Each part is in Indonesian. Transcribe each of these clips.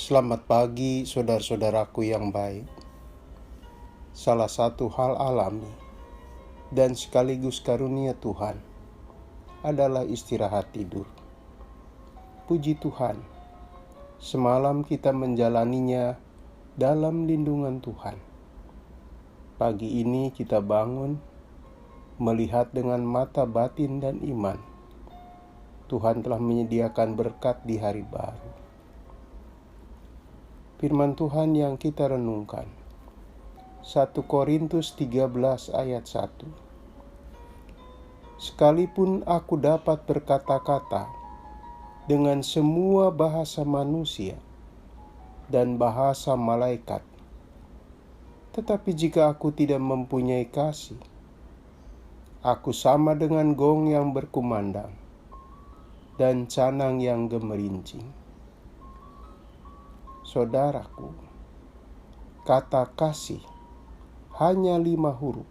Selamat pagi saudara-saudaraku yang baik. Salah satu hal alami dan sekaligus karunia Tuhan adalah istirahat tidur. Puji Tuhan, semalam kita menjalaninya dalam lindungan Tuhan. Pagi ini kita bangun melihat dengan mata batin dan iman. Tuhan telah menyediakan berkat di hari baru. Firman Tuhan yang kita renungkan 1 Korintus 13 ayat 1. Sekalipun aku dapat berkata-kata dengan semua bahasa manusia dan bahasa malaikat, tetapi jika aku tidak mempunyai kasih, aku sama dengan gong yang berkumandang dan canang yang gemerincing. Saudaraku, kata kasih hanya 5 huruf.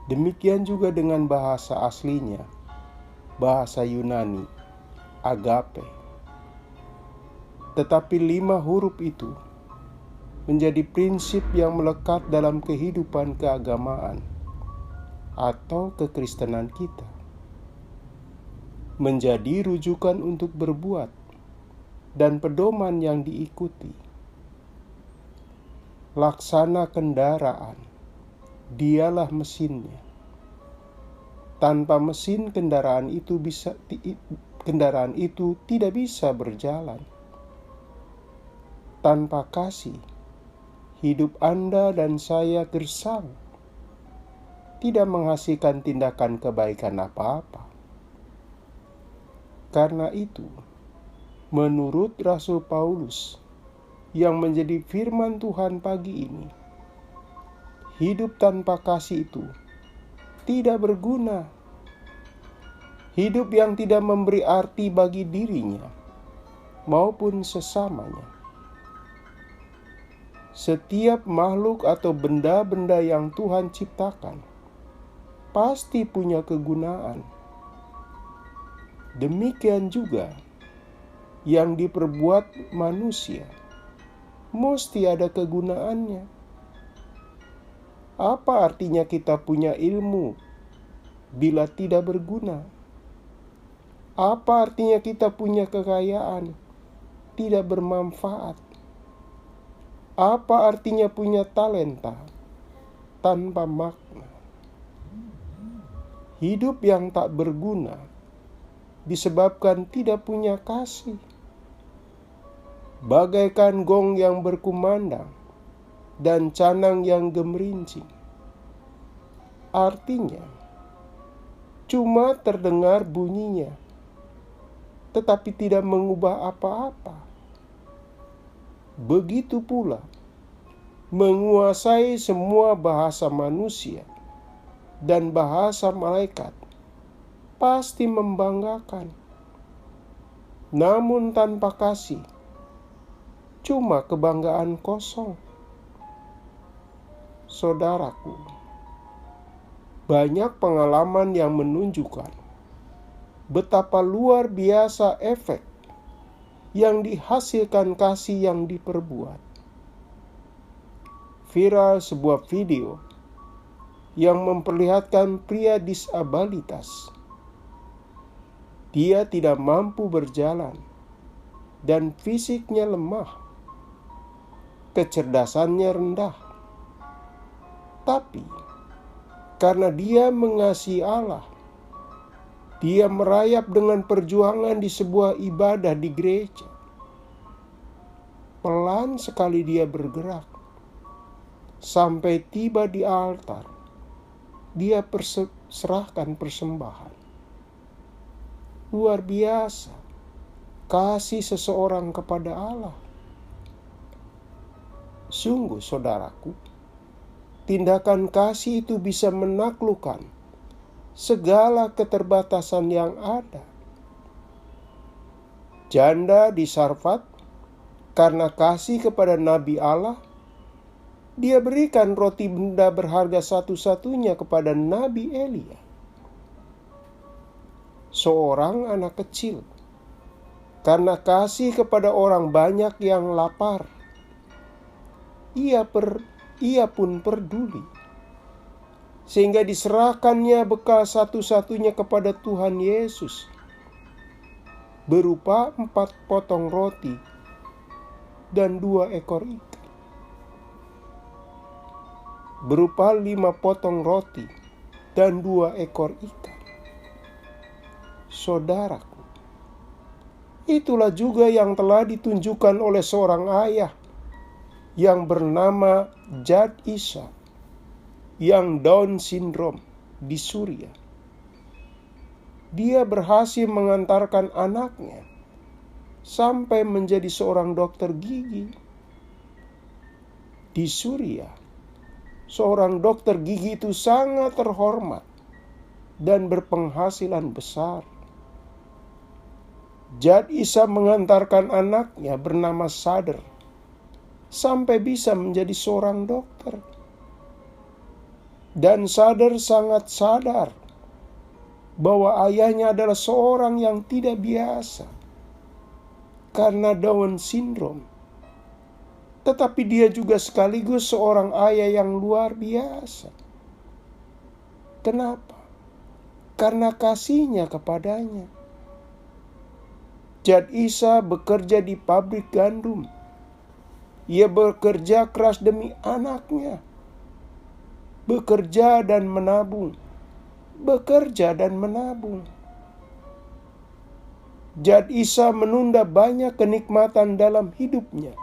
Demikian juga dengan bahasa aslinya, bahasa Yunani, agape. Tetapi 5 huruf itu menjadi prinsip yang melekat dalam kehidupan keagamaan atau kekristenan kita. Menjadi rujukan untuk berbuat dan pedoman yang diikuti. Laksana kendaraan, dialah mesinnya. Tanpa mesin kendaraan itu tidak bisa berjalan. Tanpa kasih, hidup Anda dan saya gersang, tidak menghasilkan tindakan kebaikan apa-apa. Karena itu, menurut Rasul Paulus yang menjadi firman Tuhan pagi ini, hidup tanpa kasih itu tidak berguna. Hidup yang tidak memberi arti bagi dirinya maupun sesamanya. Setiap makhluk atau benda-benda yang Tuhan ciptakan pasti punya kegunaan. Demikian juga yang diperbuat manusia mesti ada kegunaannya. Apa artinya kita punya ilmu bila tidak berguna? Apa artinya kita punya kekayaan tidak bermanfaat? Apa artinya punya talenta tanpa makna? Hidup yang tak berguna disebabkan tidak punya kasih. Bagaikan gong yang berkumandang dan canang yang gemerincing. Artinya, cuma terdengar bunyinya, tetapi tidak mengubah apa-apa. Begitu pula, menguasai semua bahasa manusia dan bahasa malaikat pasti membanggakan. Namun tanpa kasih, cuma kebanggaan kosong. Saudaraku, banyak pengalaman yang menunjukkan betapa luar biasa efek yang dihasilkan kasih yang diperbuat. Viral sebuah video yang memperlihatkan pria disabilitas. Dia tidak mampu berjalan dan fisiknya lemah. Kecerdasannya rendah. Tapi karena dia mengasihi Allah, dia merayap dengan perjuangan di sebuah ibadah di gereja. Pelan sekali dia bergerak. Sampai tiba di altar, dia serahkan persembahan. Luar biasa kasih seseorang kepada Allah. Sungguh saudaraku, tindakan kasih itu bisa menaklukkan segala keterbatasan yang ada. Janda di Sarfat, karena kasih kepada Nabi Allah, dia berikan roti benda berharga satu-satunya kepada Nabi Elia. Seorang anak kecil karena kasih kepada orang banyak yang lapar. Ia pun peduli, sehingga diserahkannya bekal satu-satunya kepada Tuhan Yesus, berupa 4 potong roti dan 2 ekor ikan. Berupa 5 potong roti dan 2 ekor ikan. Saudaraku, itulah juga yang telah ditunjukkan oleh seorang ayah yang bernama Jad Isa, yang Down syndrome di Suriah. Dia berhasil mengantarkan anaknya sampai menjadi seorang dokter gigi. Di Suriah, seorang dokter gigi itu sangat terhormat dan berpenghasilan besar. Jad Isa mengantarkan anaknya bernama Sadr sampai bisa menjadi seorang dokter. Dan Sadr sangat sadar bahwa ayahnya adalah seorang yang tidak biasa karena Down syndrome. Tetapi dia juga sekaligus seorang ayah yang luar biasa. Kenapa? Karena kasihnya kepadanya. Jad Isa bekerja di pabrik gandum. Ia bekerja keras demi anaknya. Bekerja dan menabung. Bekerja dan menabung. Jad Isa menunda banyak kenikmatan dalam hidupnya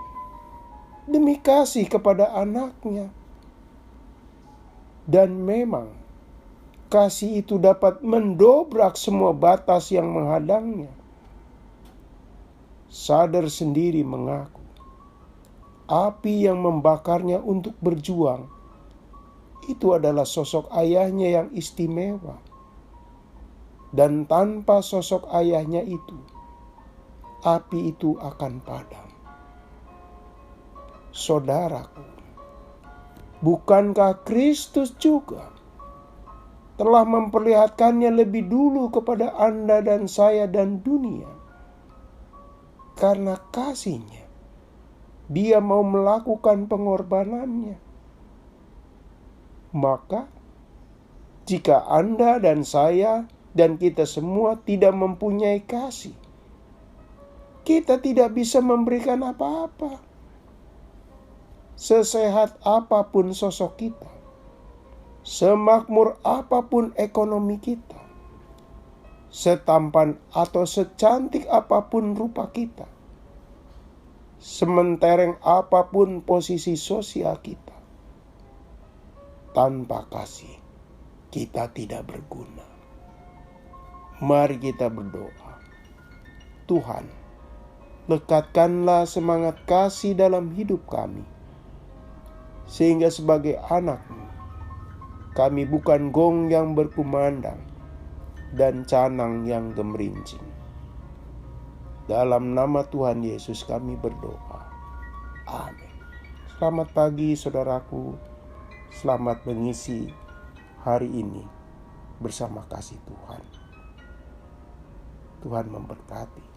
demi kasih kepada anaknya. Dan memang kasih itu dapat mendobrak semua batas yang menghadangnya. Sadr sendiri mengaku, api yang membakarnya untuk berjuang itu adalah sosok ayahnya yang istimewa. Dan tanpa sosok ayahnya itu, api itu akan padam. Saudaraku, bukankah Kristus juga telah memperlihatkannya lebih dulu kepada Anda dan saya dan dunia? Karena kasihnya, Dia mau melakukan pengorbanannya. Maka, jika Anda dan saya dan kita semua tidak mempunyai kasih, kita tidak bisa memberikan apa-apa. Sesehat apapun sosok kita, semakmur apapun ekonomi kita, setampan atau secantik apapun rupa kita, sementereng apapun posisi sosial kita, tanpa kasih kita tidak berguna. Mari kita berdoa. Tuhan, lekatkanlah semangat kasih dalam hidup kami, sehingga sebagai anak-Mu, kami bukan gong yang berkumandang dan canang yang gemerincing. Dalam nama Tuhan Yesus kami berdoa. Amin. Selamat pagi saudaraku. Selamat mengisi hari ini bersama kasih Tuhan. Tuhan memberkati.